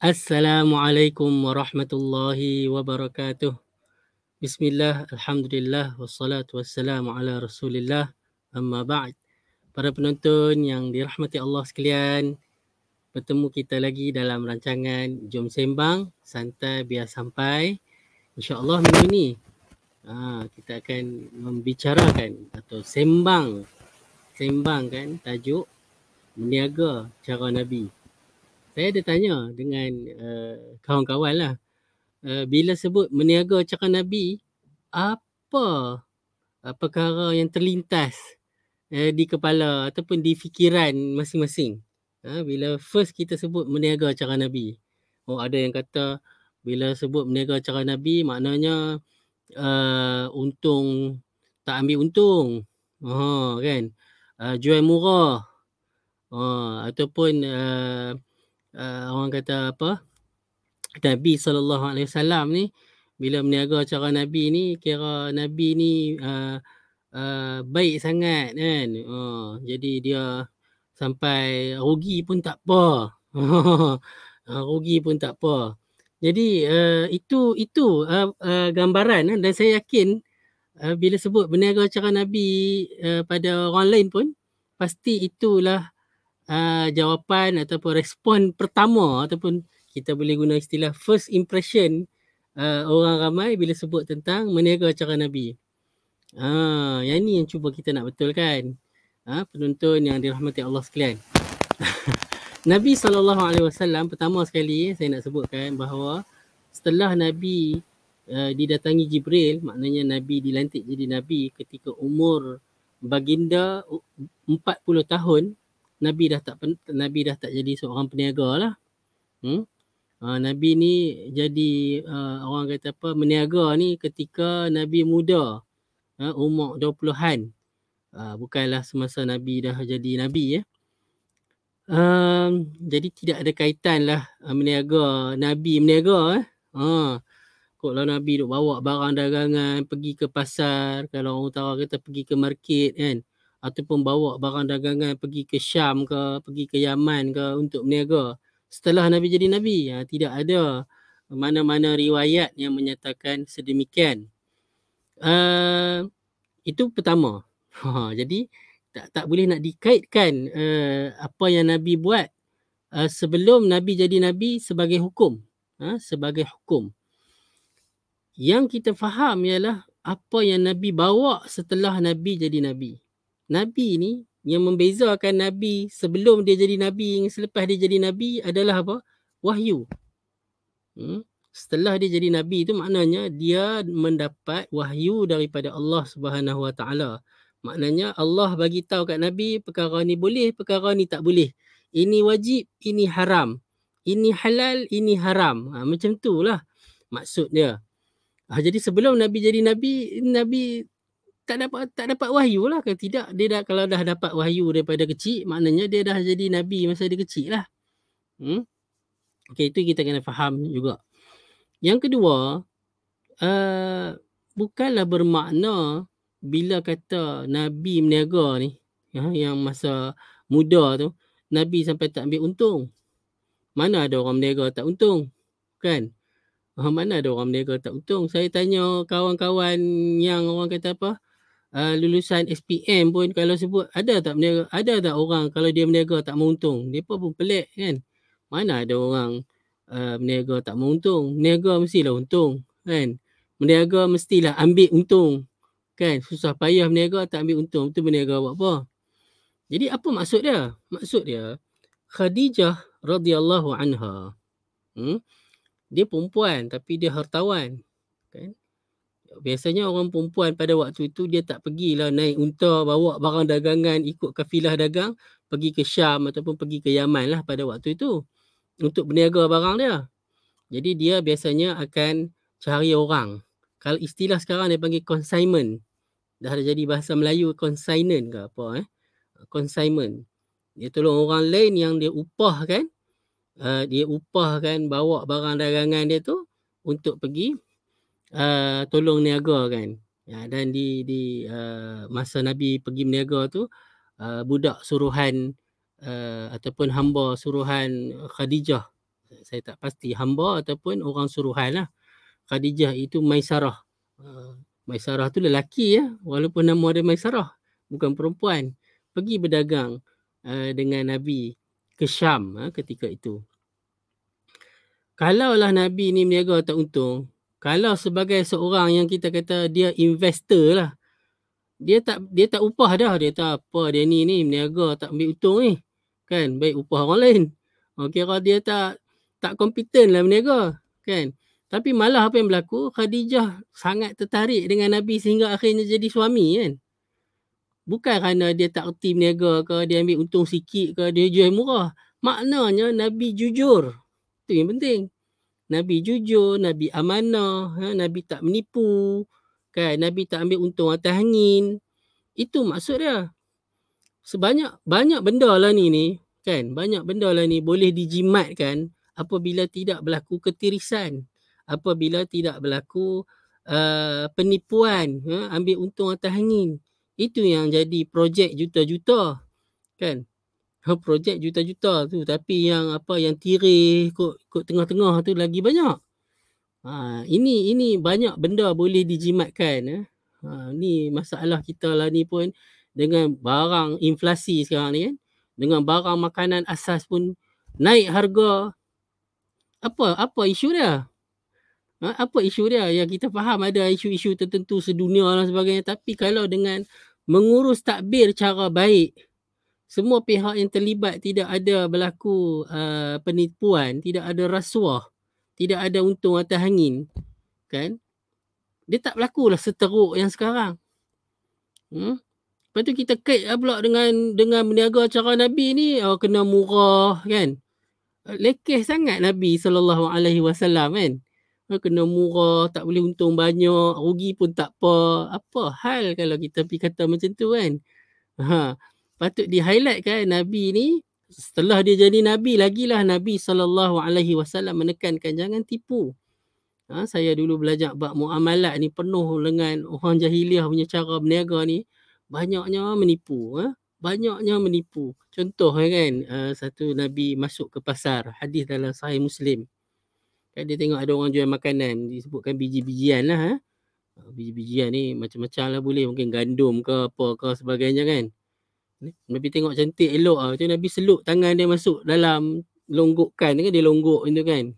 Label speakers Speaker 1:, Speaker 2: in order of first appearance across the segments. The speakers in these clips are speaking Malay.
Speaker 1: Assalamualaikum warahmatullahi wabarakatuh. Bismillah, alhamdulillah, wassalatu wassalamu ala rasulillah, amma ba'd. Para penonton yang dirahmati Allah sekalian, bertemu kita lagi dalam rancangan Jom Sembang, Santai Biar Sampai. InsyaAllah minggu ni kita akan membicarakan atau sembangkan tajuk Meniaga Cara Nabi. Saya ada tanya dengan kawan-kawan lah. Bila sebut meniaga cara Nabi, apa perkara yang terlintas di kepala ataupun di fikiran masing-masing? Bila first kita sebut meniaga cara Nabi. Ada yang kata bila sebut meniaga cara Nabi maknanya untung tak ambil untung. Kan? Jual murah. Ataupun orang kata apa? Nabi SAW ni bila meniaga cara Nabi ni, kira Nabi ni baik sangat kan. Jadi dia sampai rugi pun tak apa. Rugi pun tak apa. Jadi itu gambaran dan saya yakin bila sebut berniaga cara Nabi pada orang lain pun pasti itulah jawapan ataupun respon pertama ataupun kita boleh guna istilah first impression orang ramai bila sebut tentang meniaga cara Nabi. Yang ni yang cuba kita nak betulkan. Penonton yang dirahmati Allah sekalian. Nabi SAW pertama sekali saya nak sebutkan bahawa setelah Nabi didatangi Jibril, maknanya Nabi dilantik jadi Nabi ketika umur baginda 40 tahun, Nabi dah tak jadi seorang peniaga lah. Nabi ni jadi orang kata apa, meniaga ni ketika Nabi muda, umur 20-an. Bukanlah semasa Nabi dah jadi Nabi ya. Jadi tidak ada kaitan lah meniaga, Nabi meniaga kalau Nabi duk bawa barang dagangan pergi ke pasar, kalau orang utara kata pergi ke market kan, ataupun bawa barang dagangan pergi ke Syam ke, pergi ke Yaman ke untuk meniaga. Setelah Nabi jadi Nabi, tidak ada mana-mana riwayat yang menyatakan sedemikian. Itu pertama. Jadi tak boleh nak dikaitkan apa yang Nabi buat sebelum Nabi jadi Nabi sebagai hukum. Sebagai hukum. Yang kita faham ialah apa yang Nabi bawa setelah Nabi jadi Nabi. Nabi ni yang membezakan Nabi sebelum dia jadi Nabi dengan selepas dia jadi Nabi adalah apa? Wahyu. Setelah dia jadi Nabi itu maknanya dia mendapat wahyu daripada Allah Subhanahu Wa Taala. Maknanya Allah bagi tahu kat Nabi perkara ni boleh, perkara ni tak boleh. Ini wajib, ini haram. Ini halal, ini haram. Macam tu lah maksud dia. Jadi sebelum Nabi jadi Nabi, Nabi tak dapat wahyu lah. Kalau tidak, dia kalau dah dapat wahyu daripada kecil, maknanya dia dah jadi Nabi masa dia kecil lah. Okay, itu kita kena faham juga. Yang kedua, bukanlah bermakna bila kata Nabi meniaga ni, yang masa muda tu, Nabi sampai tak ambil untung. Mana ada orang meniaga tak untung? Kan? Mana ada orang meniaga tak untung? Saya tanya kawan-kawan yang orang kata apa, lulusan SPM pun kalau sebut ada tak meniaga, ada tak orang kalau dia meniaga tak mau untung? Mereka pun pelik kan. Mana ada orang meniaga tak mau untung? Meniaga mestilah untung kan. Meniaga mestilah ambil untung kan. Susah payah meniaga tak ambil untung, tu meniaga buat apa? Jadi apa maksud dia? Maksud dia Khadijah radhiyallahu anha, dia perempuan tapi dia hartawan kan. Biasanya orang perempuan pada waktu itu dia tak pergilah naik unta bawa barang dagangan ikut kafilah dagang pergi ke Syam ataupun pergi ke Yaman lah pada waktu itu untuk berniaga barang dia. Jadi dia biasanya akan cari orang. Kalau istilah sekarang dia panggil consignment. Dah ada jadi bahasa Melayu consignment ke apa consignment. Dia tolong orang lain yang dia upah kan. Dia upahkan bawa barang dagangan dia tu untuk pergi tolong niaga kan. Dan di masa Nabi pergi meniaga tu, budak suruhan ataupun hamba suruhan Khadijah Saya tak pasti hamba ataupun orang suruhan lah. Khadijah itu Maisarah. Maisarah tu lelaki ya, walaupun nama dia Maisarah, bukan perempuan. Pergi berdagang dengan Nabi ke Syam ketika itu. Kalaulah Nabi ni berniaga tak untung, kalau sebagai seorang yang kita kata dia investor lah, dia tak upah dah, dia tak apa, dia ni berniaga tak ambil untung ni. Kan, baik upah orang lain. Kira dia tak kompeten lah berniaga, kan. Tapi malah apa yang berlaku, Khadijah sangat tertarik dengan Nabi sehingga akhirnya jadi suami, kan. Bukan kerana dia tak reti berniaga ke, dia ambil untung sikit ke, dia jual murah. Maknanya Nabi jujur. Itu yang penting. Nabi jujur, Nabi amanah, Nabi tak menipu, kan. Nabi tak ambil untung atas angin. Itu maksud dia. Banyak benda lah ni, kan. Banyak benda lah ni boleh dijimatkan apabila tidak berlaku ketirisan. Apabila tidak berlaku penipuan, ambil untung atas angin. Itu yang jadi projek juta-juta, kan. Projek juta-juta tu, tapi yang tirih kot tengah-tengah tu lagi banyak. Ini banyak benda boleh dijimatkan. Ni masalah kita lah ni pun, dengan barang inflasi sekarang ni, kan, dengan barang makanan asas pun naik harga. Apa isu dia? Apa isu dia? Yang kita faham ada isu-isu tertentu sedunia dan sebagainya, tapi kalau dengan mengurus takbir cara baik, semua pihak yang terlibat tidak ada berlaku penipuan, tidak ada rasuah, tidak ada untung atas angin, kan, dia tak berlakulah seteruk yang sekarang. Lepas tu kita kait pula dengan berniaga cara Nabi ni, kena murah, kan. Lekeh sangat Nabi SAW, kan. Kena murah, tak boleh untung banyak, rugi pun tak apa. Apa hal kalau kita pergi kata macam tu, kan. Patut di-highlight kan Nabi ni, setelah dia jadi Nabi, lagilah Nabi SAW menekankan jangan tipu. Saya dulu belajar bab muamalat ni penuh dengan orang jahiliah punya cara berniaga ni, banyaknya menipu. Banyaknya menipu. Contoh kan, satu Nabi masuk ke pasar, hadis dalam Sahih Muslim. Kan dia tengok ada orang jual makanan, disebutkan biji-bijian lah. Biji-bijian ni macam-macam lah boleh, mungkin gandum ke apa ke sebagainya, kan. Nabi tengok cantik elok lah. Macam Nabi seluk tangan dia masuk dalam longgokan kan, dia longgok itu kan.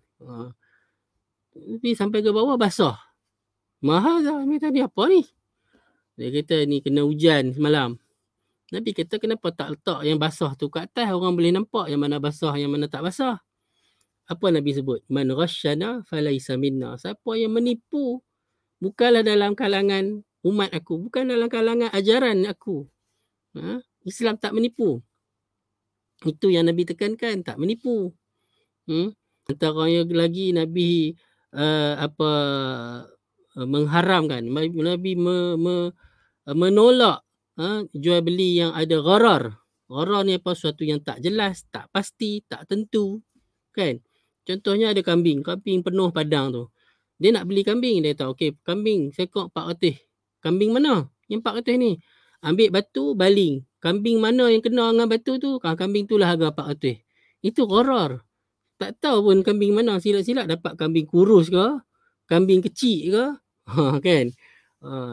Speaker 1: Tapi sampai ke bawah basah. Mahal lah. Nabi tanya apa ni? Dia kata ni kena hujan semalam. Nabi kata kenapa tak letak yang basah tu kat atas, orang boleh nampak yang mana basah, yang mana tak basah. Apa Nabi sebut? Man ghasyana falaisa minna. Siapa yang menipu, bukanlah dalam kalangan umat aku, bukan dalam kalangan ajaran aku. Islam tak menipu. Itu yang Nabi tekankan, tak menipu. Antaranya lagi Nabi mengharamkan, Nabi menolak jual beli yang ada gharar. Gharar ni apa? Suatu yang tak jelas, tak pasti, tak tentu, kan. Contohnya ada kambing penuh padang tu. Dia nak beli kambing, dia tahu okey, kambing sekok 400. Kambing mana? Yang 400 ni. Ambil batu baling. Kambing mana yang kena dengan batu tu, kambing tu lah harga 400. Itu gharar. Tak tahu pun kambing mana, silap-silap dapat kambing kurus ke, kambing kecil ke, kan.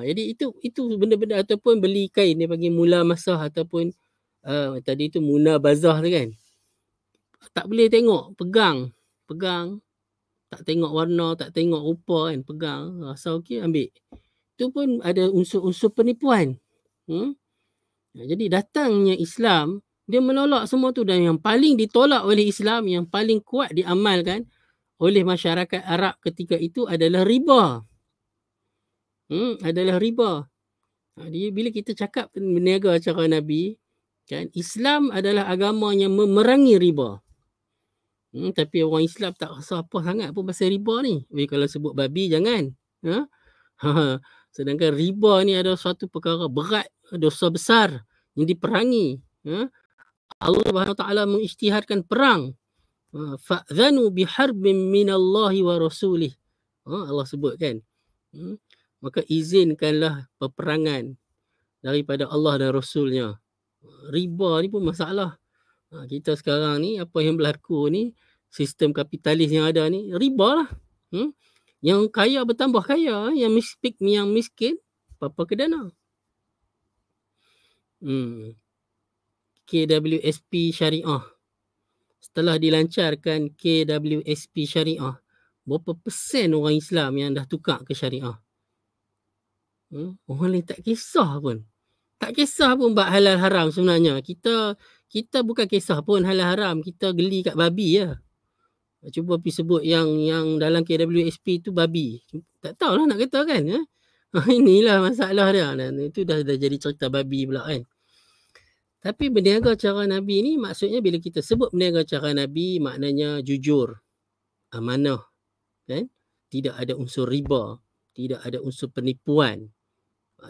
Speaker 1: Jadi itu benda-benda, ataupun beli kain dia panggil mula masah, ataupun tadi tu muna bazah tu, kan. Tak boleh tengok, pegang, tak tengok warna, tak tengok rupa, kan, pegang, rasa okey ambil. Itu pun ada unsur-unsur penipuan. Jadi datangnya Islam, dia menolak semua tu, dan yang paling ditolak oleh Islam, yang paling kuat diamalkan oleh masyarakat Arab ketika itu adalah riba. Adalah riba. Jadi bila kita cakap berniaga cara Nabi, kan, Islam adalah agama yang memerangi riba. Tapi orang Islam tak rasa apa sangat pun pasal riba ni. Kalau sebut babi jangan. Sedangkan riba ni adalah suatu perkara berat, dosa besar yang diperangi. Allah Subhanahu Wa Taala mengisytiharkan perang. Fa'dhanu biharbin minallahi wa rasulih. Allah sebut, kan. Maka izinkanlah peperangan daripada Allah dan Rasulnya. Riba ni pun masalah. Kita sekarang ni apa yang berlaku ni, sistem kapitalis yang ada ni, riba lah. Yang kaya bertambah kaya, yang miskin apa ke dana. KWSP Syariah. Setelah dilancarkan KWSP Syariah, berapa persen orang Islam yang dah tukar ke Syariah? Orang lain tak kisah pun. Tak kisah pun bab halal haram sebenarnya. Kita bukan kisah pun halal haram. Kita geli kat babi je. Cuba pergi sebut yang dalam KWSP tu babi. Tak tahulah nak kata kan. Inilah masalah dia. Dan itu dah jadi cerita babi pula kan. Tapi berniaga cara Nabi ni maksudnya bila kita sebut berniaga cara Nabi maknanya jujur, amanah, kan? Tidak ada unsur riba, tidak ada unsur penipuan.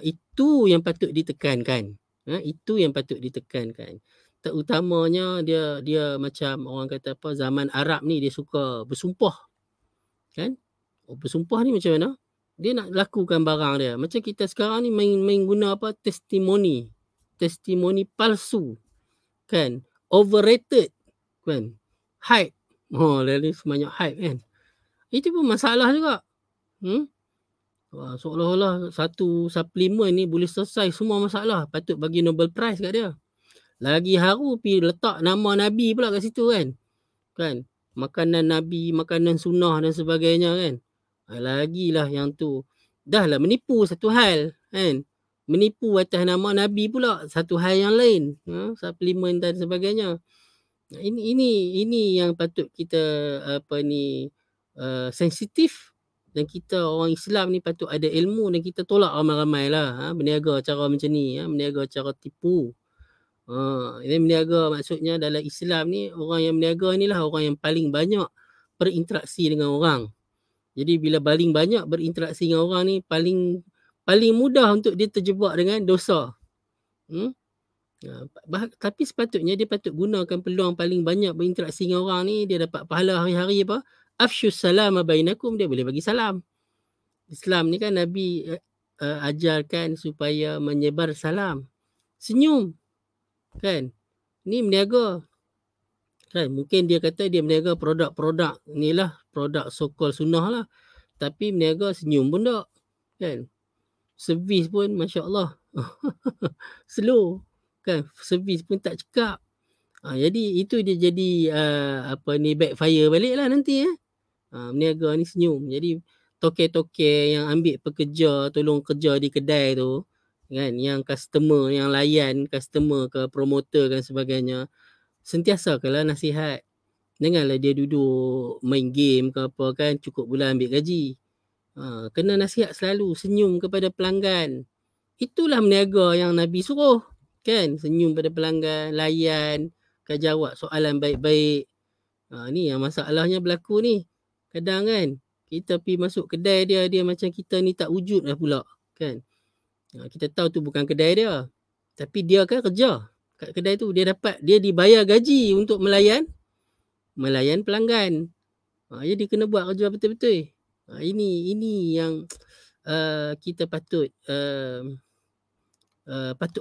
Speaker 1: Itu yang patut ditekankan. Itu yang patut ditekankan. Terutamanya dia macam orang kata apa, zaman Arab ni dia suka bersumpah. Kan? Bersumpah ni macam mana? Dia nak lakukan barang dia. Macam kita sekarang ni main guna apa? Testimoni palsu. Kan? Overrated. Kan? Hype. Lalu sebanyak hype kan. Itu pun masalah juga. Seolah-olah satu suplemen ni boleh selesai semua masalah. Patut bagi Nobel Prize kat dia. Lagi haru pergi letak nama Nabi pula kat situ kan. Makanan Nabi, makanan sunnah dan sebagainya kan. Lagilah yang tu. Dah lah menipu satu hal kan. Menipu atas nama Nabi pula satu hal yang lain. Suplemen dan sebagainya. Ini yang patut kita sensitif. Dan kita orang Islam ni patut ada ilmu dan kita tolak ramai-ramai lah. Berniaga cara macam ni. Berniaga cara tipu. Ini berniaga maksudnya dalam Islam ni orang yang berniaga ni lah orang yang paling banyak berinteraksi dengan orang. Jadi bila paling banyak berinteraksi dengan orang ni paling mudah untuk dia terjebak dengan dosa. Tapi sepatutnya dia patut gunakan peluang paling banyak berinteraksi dengan orang ni. Dia dapat pahala hari-hari apa? Afshus salama bainakum, dia boleh bagi salam. Islam ni kan Nabi ajarkan supaya menyebar salam. Senyum. Kan? Ni berniaga. Kan? Mungkin dia kata dia berniaga produk-produk. Inilah produk so-called sunnah lah. Tapi berniaga senyum pun tak. Kan? Servis pun Masya Allah. Slow. Kan? Servis pun tak cekap. Jadi itu dia jadi backfire balik lah nanti. Berniaga ni senyum. Jadi toke-toke yang ambil pekerja, tolong kerja di kedai tu kan, yang customer, yang layan customer ke promoter dan sebagainya, sentiasa kala nasihat. Janganlah dia duduk main game ke apa kan, cukup bulan ambil gaji. Kena nasihat selalu, senyum kepada pelanggan. Itulah berniaga yang Nabi suruh kan, senyum pada pelanggan, layan, jawab soalan baik-baik. Ni yang masalahnya berlaku ni. Kadang kan kita pergi masuk kedai dia macam kita ni tak wujud lah pula kan. Kita tahu tu bukan kedai dia. Tapi dia kan kerja kat kedai tu, dia dibayar gaji untuk melayan pelanggan. Jadi kena buat kerja betul-betul. Ini yang kita patut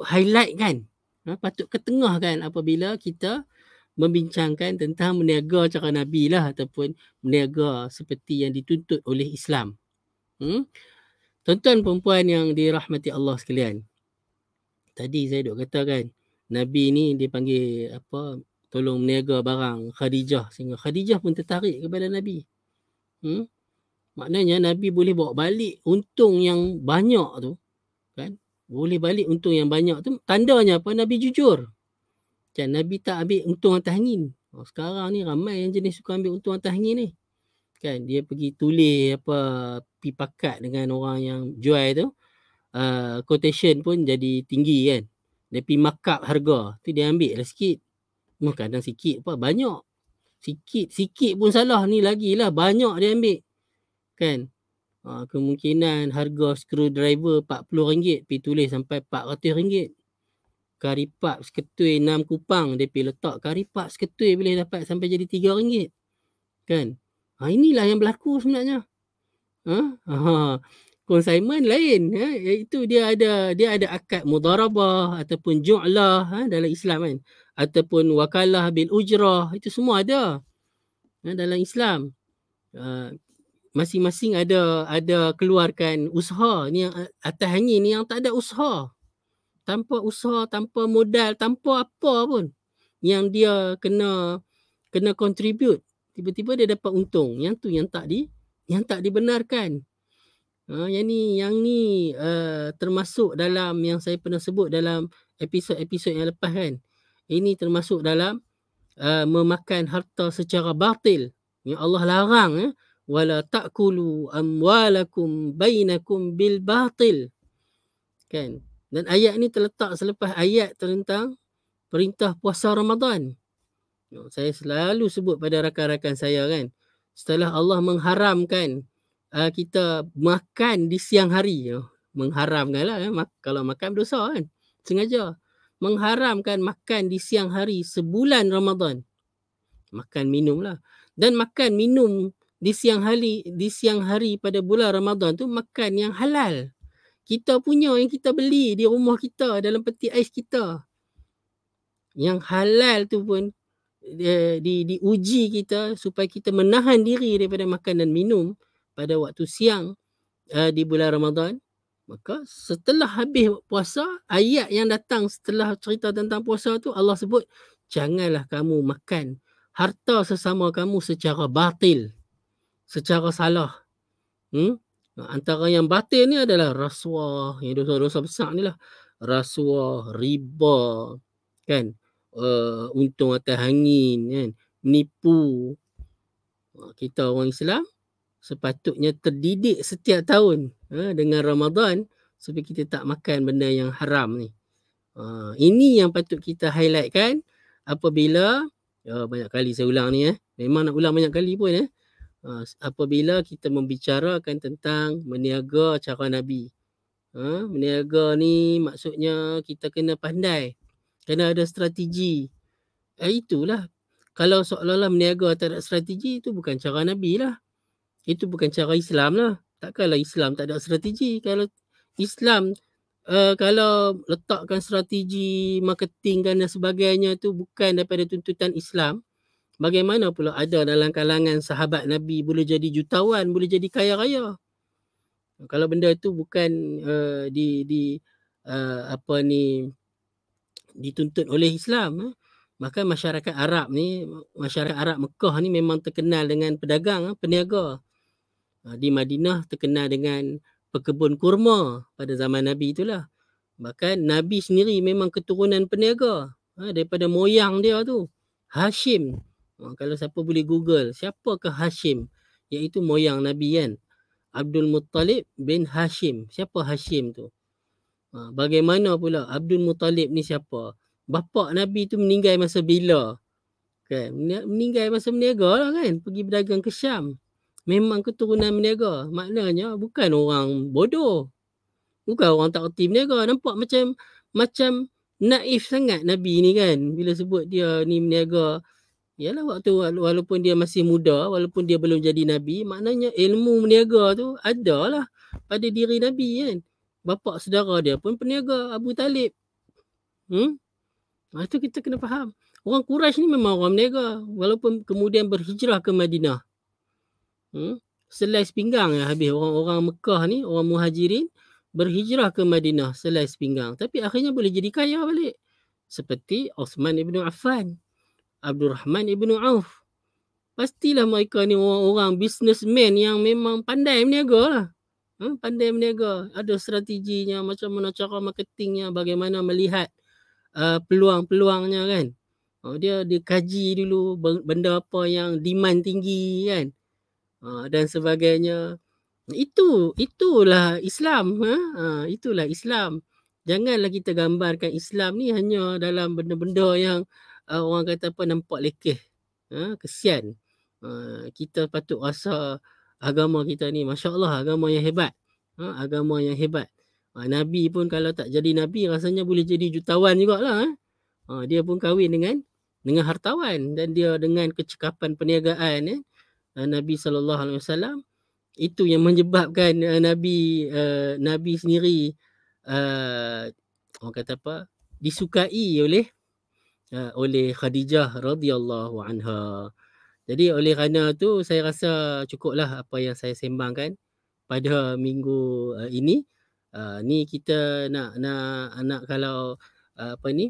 Speaker 1: highlight kan. Patut ketengahkan apabila kita membincangkan tentang berniaga cara Nabi lah, ataupun berniaga seperti yang dituntut oleh Islam. Tuan-tuan perempuan yang dirahmati Allah sekalian. Tadi saya duk kata kan, Nabi ni dia panggil tolong berniaga barang Khadijah, sehingga Khadijah pun tertarik kepada Nabi. Maknanya Nabi boleh bawa balik untung yang banyak tu kan. Boleh balik untung yang banyak tu tandanya apa? Nabi jujur. Kan Nabi tak ambil untung atas angin. Sekarang ni ramai yang jenis suka ambil untung atas angin ni. Kan dia pergi tulis pergi pakat dengan orang yang jual tu. Quotation pun jadi tinggi kan. Dia pergi markup harga. Tu dia ambil lah sikit. Kadang sikit banyak. Sikit pun salah, ni lagilah banyak dia ambil. Kan. Kemungkinan harga screwdriver RM40 pergi tulis sampai RM400. Karipap seketui 6 kupang dia pergi letak karipap seketui boleh dapat sampai jadi RM3 kan. Inilah yang berlaku sebenarnya. Consignment lain iaitu dia ada akad mudharabah ataupun ju'lah dalam Islam kan, ataupun wakalah bil ujrah, itu semua ada dalam Islam. Masing-masing ada keluarkan usaha ni, yang atas angin ni yang tak ada usaha. Tanpa usaha, tanpa modal, tanpa apa pun. Yang dia kena contribute. Tiba-tiba dia dapat untung. Yang tu yang tak dibenarkan. Yang ni termasuk dalam yang saya pernah sebut dalam episod-episod yang lepas kan. Ini termasuk dalam memakan harta secara batil. Yang Allah larang, wala ta'kulu amwalakum bainakum bil batil. Kan? Dan ayat ni terletak selepas ayat tentang perintah puasa Ramadan. Saya selalu sebut pada rakan-rakan saya kan, setelah Allah mengharamkan kita makan di siang hari, mengharamkan lah, kalau makan dosa kan, sengaja mengharamkan makan di siang hari sebulan Ramadan. Makan minum lah. Dan makan minum di siang hari pada bulan Ramadan tu makan yang halal. Kita punya yang kita beli di rumah kita, dalam peti ais kita. Yang halal tu pun diuji kita supaya kita menahan diri daripada makan dan minum pada waktu siang di bulan Ramadan. Maka setelah habis puasa, ayat yang datang setelah cerita tentang puasa tu, Allah sebut, janganlah kamu makan harta sesama kamu secara batil, secara salah. Antara yang batil ni adalah rasuah, yang dosa-dosa besar ni lah. Rasuah, riba, kan, untung atas angin, kan, menipu. Kita orang Islam sepatutnya terdidik setiap tahun dengan Ramadan supaya kita tak makan benda yang haram ni. Ini yang patut kita highlightkan apabila, banyak kali saya ulang ni, memang nak ulang banyak kali pun, apabila kita membicarakan tentang meniaga cara Nabi. Meniaga ni maksudnya kita kena pandai, kena ada strategi. Itulah, kalau seolah-olah meniaga tak ada strategi, itu bukan cara Nabi lah. Itu bukan cara Islam lah. Takkanlah Islam tak ada strategi. Kalau Islam kalau letakkan strategi marketing dan sebagainya tu bukan daripada tuntutan Islam, bagaimana pula ada dalam kalangan sahabat Nabi boleh jadi jutawan, boleh jadi kaya raya? Kalau benda tu bukan dituntut oleh Islam, maka masyarakat Arab Mekah ni memang terkenal dengan pedagang, peniaga. Di Madinah terkenal dengan pekebun kurma pada zaman Nabi itulah. Bahkan Nabi sendiri memang keturunan peniaga, daripada moyang dia tu, Hashim. Kalau siapa boleh Google, siapakah Hashim? Iaitu moyang Nabi kan, Abdul Muttalib bin Hashim. Siapa Hashim tu? Bagaimana pula Abdul Muttalib ni siapa? Bapa Nabi tu meninggal masa bila? Kan? Meninggal masa meniaga lah kan, pergi berdagang ke Syam. Memang keturunan meniaga. Maknanya bukan orang bodoh, bukan orang tak erti meniaga. Nampak macam naif sangat Nabi ni kan, bila sebut dia ni meniaga. Yalah, waktu walaupun dia masih muda, walaupun dia belum jadi Nabi, maknanya ilmu meniaga tu ada lah pada diri Nabi kan. Bapa saudara dia pun peniaga, Abu Talib. Itu kita kena faham. Orang Quraisy ni memang orang meniaga, walaupun kemudian berhijrah ke Madinah. Selai sepinggang habis orang Mekah ni, orang Muhajirin berhijrah ke Madinah, selai sepinggang. Tapi akhirnya boleh jadi kaya balik. Seperti Osman ibn Affan, Abdul Rahman ibn Auf. Pastilah mereka ni orang-orang businessman yang memang pandai berniaga lah. Pandai berniaga. Ada strateginya, macam mana cara marketingnya, bagaimana melihat peluang-peluangnya kan. Dia kaji dulu benda apa yang demand tinggi kan, dan sebagainya. Itulah Islam. Itulah Islam. Janganlah kita gambarkan Islam ni hanya dalam benda-benda yang orang kata apa, nampak lekeh. Kesian. Kita patut rasa agama kita ni, Masya Allah, agama yang hebat. Agama yang hebat. Nabi pun kalau tak jadi Nabi, rasanya boleh jadi jutawan jugalah. Dia pun kahwin dengan hartawan, dan dia dengan kecekapan perniagaan Nabi SAW. Itu yang menyebabkan Nabi sendiri orang kata apa, disukai oleh Khadijah radhiyallahu anha. Jadi oleh kerana tu saya rasa cukuplah apa yang saya sembangkan pada minggu ini. Ni kita nak kalau apa ni,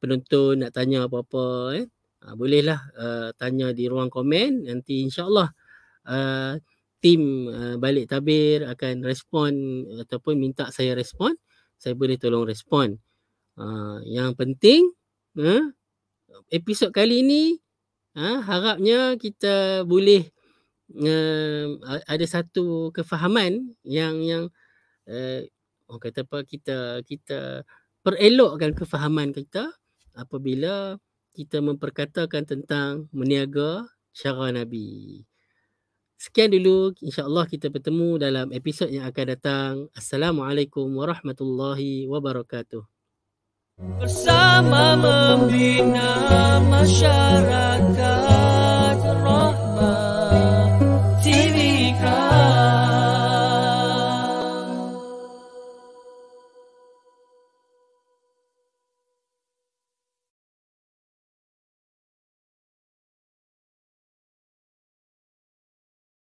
Speaker 1: penonton nak tanya apa-apa bolehlah tanya di ruang komen. Nanti insya-Allah tim Balik Tabir akan respon ataupun minta saya respon. Saya boleh tolong respon. Yang penting episod kali ni harapnya kita boleh ada satu kefahaman yang orang kata apa, kita perelokkan kefahaman kita apabila kita memperkatakan tentang meniaga cara Nabi. Sekian dulu, insya-Allah kita bertemu dalam episod yang akan datang. Assalamualaikum warahmatullahi wabarakatuh. Bersama membina masyarakat.